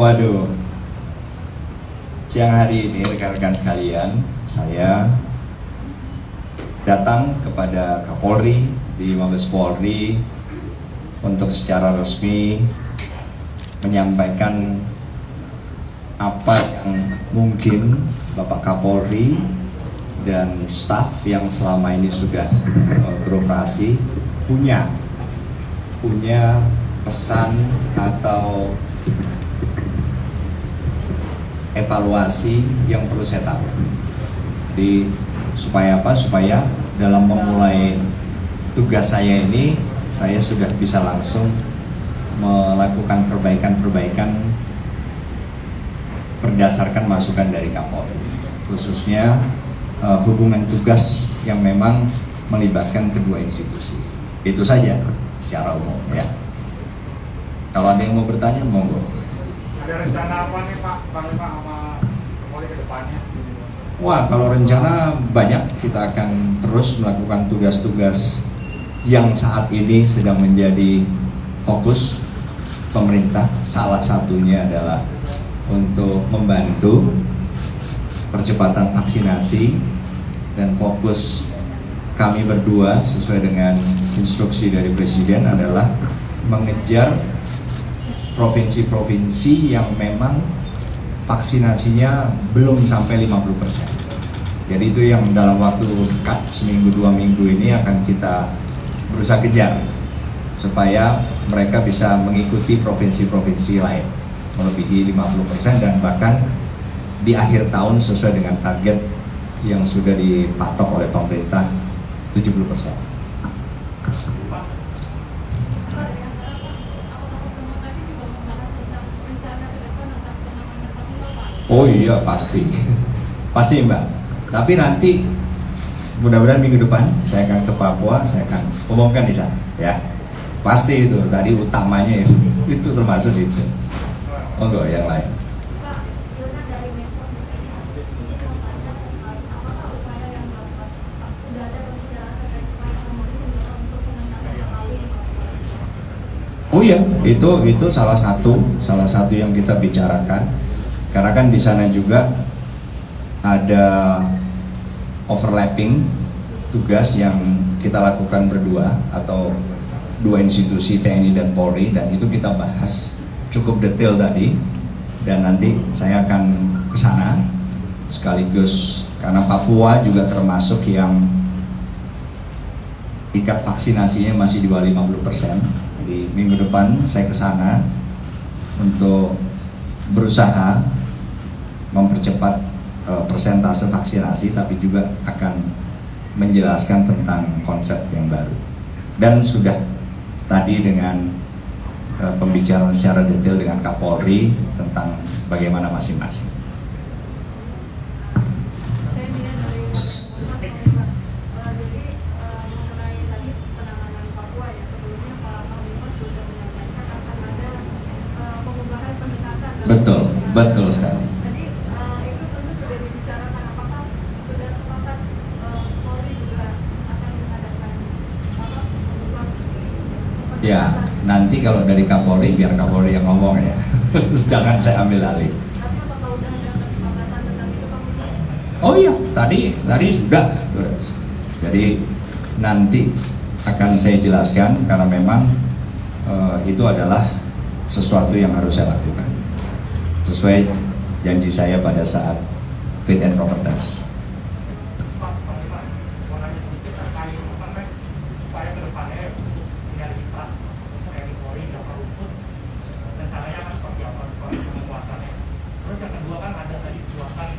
Waduh, siang hari ini rekan-rekan sekalian, saya datang kepada Kapolri di Mabes Polri untuk secara resmi menyampaikan apa yang mungkin Bapak Kapolri dan staf yang selama ini sudah beroperasi punya pesan atau evaluasi yang perlu saya tahu. Jadi supaya apa? Supaya dalam memulai tugas saya ini, saya sudah bisa langsung melakukan perbaikan-perbaikan berdasarkan masukan dari Kapolri, khususnya hubungan tugas yang memang melibatkan kedua institusi. Itu saja secara umum ya. Kalau ada yang mau bertanya, monggo. Ada rencana apa nih Pak, Panglima sama Kapolri ke depannya? Wah, kalau rencana banyak. Kita akan terus melakukan tugas-tugas yang saat ini sedang menjadi fokus pemerintah. Salah satunya adalah untuk membantu percepatan vaksinasi, dan fokus kami berdua sesuai dengan instruksi dari Presiden adalah mengejar provinsi-provinsi yang memang vaksinasinya belum sampai 50%. Jadi itu yang dalam waktu dekat, seminggu 2 minggu ini akan kita berusaha kejar supaya mereka bisa mengikuti provinsi-provinsi lain melebihi 50% dan bahkan di akhir tahun sesuai dengan target yang sudah dipatok oleh pemerintah 70%. Oh iya, pasti Mbak. Tapi nanti mudah-mudahan minggu depan saya akan ke Papua, saya akan umumkan di sana ya. Pasti itu tadi utamanya itu termasuk itu. Monggo yang lain. Oh iya, itu salah satu yang kita bicarakan. Karena kan di sana juga ada overlapping tugas yang kita lakukan berdua atau dua institusi TNI dan Polri, dan itu kita bahas cukup detail tadi, dan nanti saya akan ke sana sekaligus karena Papua juga termasuk yang tingkat vaksinasinya masih di bawah 50%. Jadi minggu depan saya ke sana untuk berusaha mempercepat persentase vaksinasi, tapi juga akan menjelaskan tentang konsep yang baru. Dan sudah tadi dengan pembicaraan secara detail dengan Kapolri tentang bagaimana masing-masing. Betul sekali. Jadi itu tentu sudah dibicarakan, apakah sudah sepakat Polri juga akan mengadakan Ya, nanti kalau dari Kapolri biar Kapolri yang ngomong ya. Jangan saya ambil alih. Tapi apakah udah ada kesepakatan tentang itu Pak? Oh iya, tadi sudah. Jadi nanti akan saya jelaskan karena memang itu adalah sesuatu yang harus saya lakukan sesuai janji saya pada saat fit and proper test. Pak Panglima, mau nanya sedikit terkait upaya ke depannya sinergitas TNI Polri di akar rumput, rencananya kan seperti apa penguatannya. Terus yang kedua kan ada tadi buatan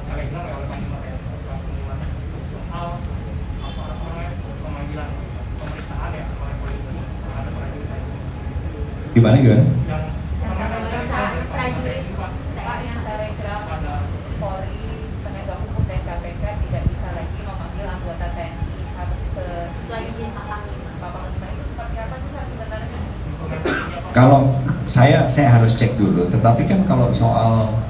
telegram oleh Panglima TNI soal pemanggilan pemeriksaan ya oleh polisi terhadap prajurit. Gimana? Yang telegram Polri, penegak hukum dan KPK tidak bisa lagi memanggil anggota TNI harus sesuai izin Pak Panglima. Itu seperti apa sih sebenarnya? Kalau saya harus cek dulu, tetapi kan kalau soal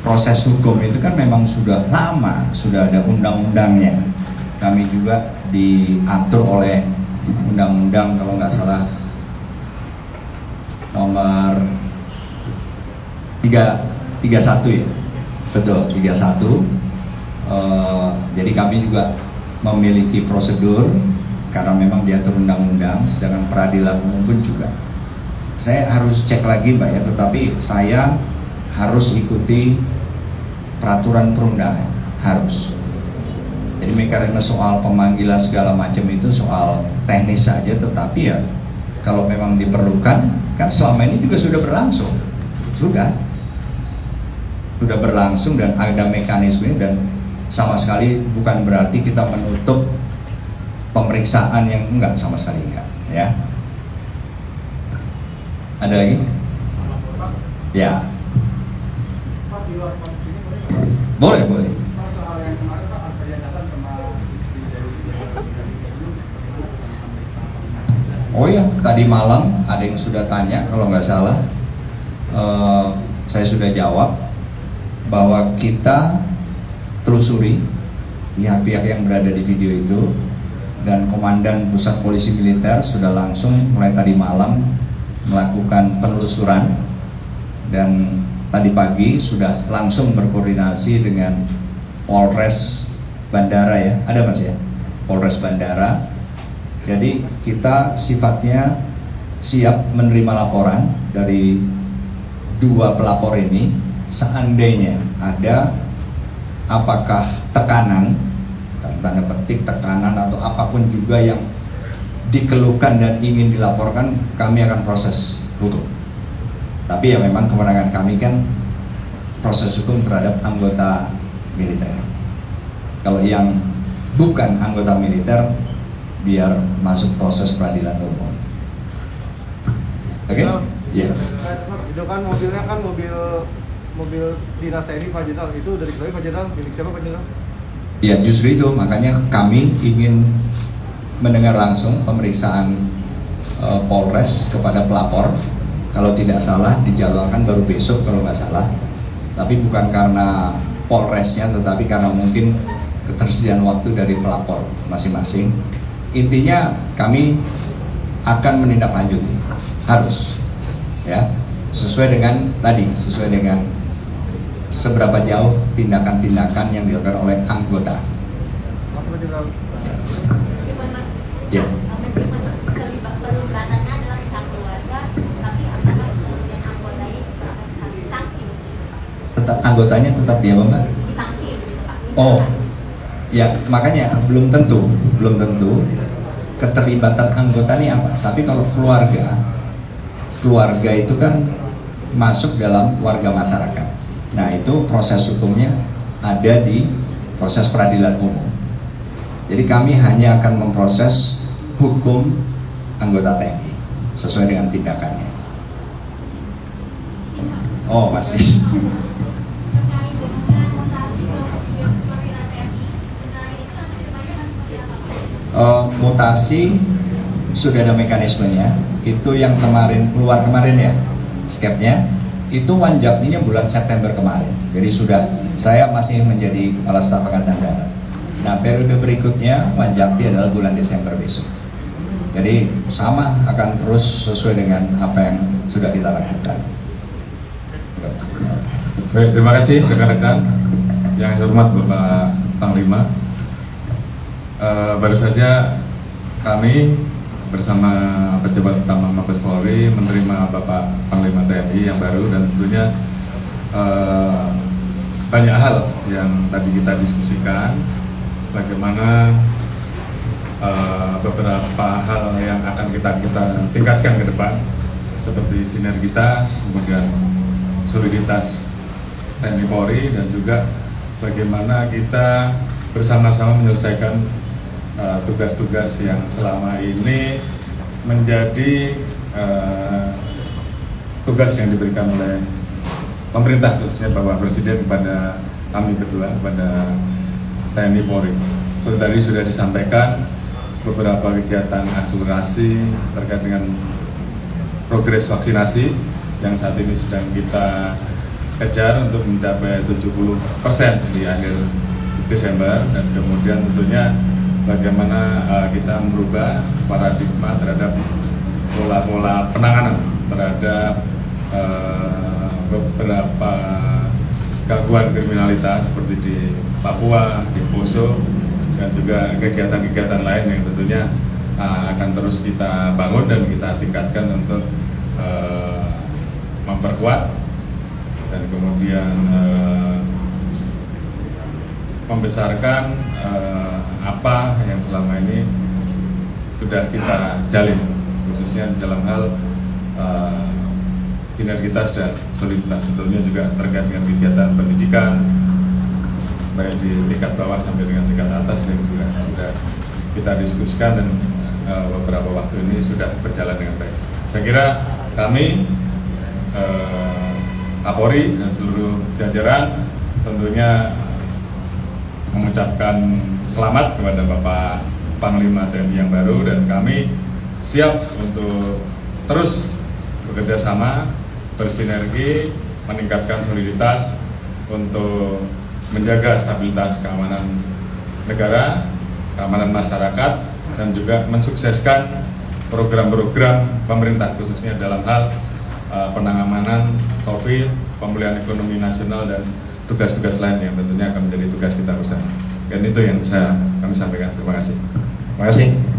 proses hukum itu kan memang sudah lama, sudah ada undang-undangnya. Kami juga diatur oleh undang-undang kalau nggak salah nomor 331 ya, betul 31. Jadi kami juga memiliki prosedur karena memang diatur undang-undang, sedangkan peradilan umum pun juga. Saya harus cek lagi Mbak ya, tetapi saya harus ikuti peraturan perundangan, harus. Jadi mekanisme soal pemanggilan segala macam itu soal teknis saja, tetapi ya kalau memang diperlukan, kan selama ini juga sudah berlangsung, sudah berlangsung dan ada mekanisme, dan sama sekali bukan berarti kita menutup pemeriksaan yang enggak, sama sekali enggak ya. Ada lagi? Ya. Pak, di luar konteks ini boleh nggak? Boleh. Pak, soal yang kemarin Pak, ada yang datang sama istri dari Oh ya, tadi malam ada yang sudah tanya, kalau nggak salah, saya sudah jawab bahwa kita telusuri pihak-pihak yang berada di video itu, dan Komandan Pusat Polisi Militer sudah langsung mulai tadi malam melakukan penelusuran, dan tadi pagi sudah langsung berkoordinasi dengan Polres Bandara ya, ada Mas ya, Polres Bandara. Jadi kita sifatnya siap menerima laporan dari dua pelapor ini, seandainya ada apakah tekanan, tanda petik tekanan atau apapun juga yang dikeluhkan dan ingin dilaporkan, kami akan proses hukum. Tapi ya memang kewenangan kami kan proses hukum terhadap anggota militer. Kalau yang bukan anggota militer, biar masuk proses peradilan umum. Oke? Iya. Itu kan mobilnya kan mobil dinas TNI Pak Jenderal, itu dari Pak Jenderal, milik siapa Pak Jenderal? Ya justru itu, makanya kami ingin mendengar langsung pemeriksaan Polres kepada pelapor. Kalau tidak salah dijadwalkan baru besok kalau nggak salah. Tapi bukan karena Polresnya, tetapi karena mungkin ketersediaan waktu dari pelapor masing-masing. Intinya kami akan menindaklanjuti, harus ya, sesuai dengan seberapa jauh tindakan-tindakan yang dilakukan oleh anggota. Ya. Perlibatannya adalah pihak keluarga, tapi apakah kemudian anggotanya juga akan disanksi? Tetap anggotanya tetap dia Mbak? Disanksi begitu Pak. Oh, ya makanya belum tentu keterlibatan anggota ini apa. Tapi kalau keluarga itu kan masuk dalam warga masyarakat. Nah itu proses hukumnya ada di proses peradilan umum. Jadi kami hanya akan memproses hukum anggota TNI sesuai dengan tindakannya. Oh masih. Terkait dengan mutasi ke perwira TNI, terkait itu nanti kedepannya akan seperti apa Pak? Mutasi sudah ada mekanismenya. Itu yang keluar kemarin ya, skepnya itu wanjaktinya bulan September kemarin. Jadi sudah, saya masih menjadi Kepala Staf Angkatan Darat. Nah periode berikutnya wanjakti adalah bulan Desember besok. Jadi sama, akan terus sesuai dengan apa yang sudah kita lakukan. Baik, terima kasih rekan-rekan. Yang saya hormat Bapak Panglima. Baru saja kami bersama pejabat utama Mabes Polri menerima Bapak Panglima TNI yang baru, dan tentunya banyak hal yang tadi kita diskusikan, bagaimana beberapa hal yang akan kita tingkatkan ke depan, seperti sinergitas, kemudian soliditas TNI Polri, dan juga bagaimana kita bersama-sama menyelesaikan tugas-tugas yang selama ini menjadi tugas yang diberikan oleh pemerintah, khususnya Bapak Presiden kepada kami berdua, kepada TNI Polri. Seperti tadi sudah disampaikan beberapa kegiatan akselerasi terkait dengan progres vaksinasi yang saat ini sedang kita kejar untuk mencapai 70% di akhir Desember, dan kemudian tentunya bagaimana kita merubah paradigma terhadap pola-pola penanganan terhadap beberapa gangguan kriminalitas seperti di Papua, di Poso, dan juga kegiatan-kegiatan lain yang tentunya akan terus kita bangun dan kita tingkatkan untuk memperkuat dan kemudian membesarkan apa yang selama ini sudah kita jalin, khususnya dalam hal sinergitas dan soliditas, tentunya juga terkait dengan kegiatan pendidikan baik di tingkat bawah sampai dengan tingkat atas yang juga sudah kita diskusikan dan beberapa waktu ini sudah berjalan dengan baik. Saya kira kami Kapolri dan seluruh jajaran tentunya mengucapkan selamat kepada Bapak Panglima TNI yang baru, dan kami siap untuk terus bekerja sama, bersinergi, meningkatkan soliditas untuk menjaga stabilitas keamanan negara, keamanan masyarakat, dan juga mensukseskan program-program pemerintah khususnya dalam hal penanganan COVID, pemulihan ekonomi nasional, dan tugas-tugas lain yang tentunya akan menjadi tugas kita bersama. Dan itu yang bisa kami sampaikan. Terima kasih. Terima kasih.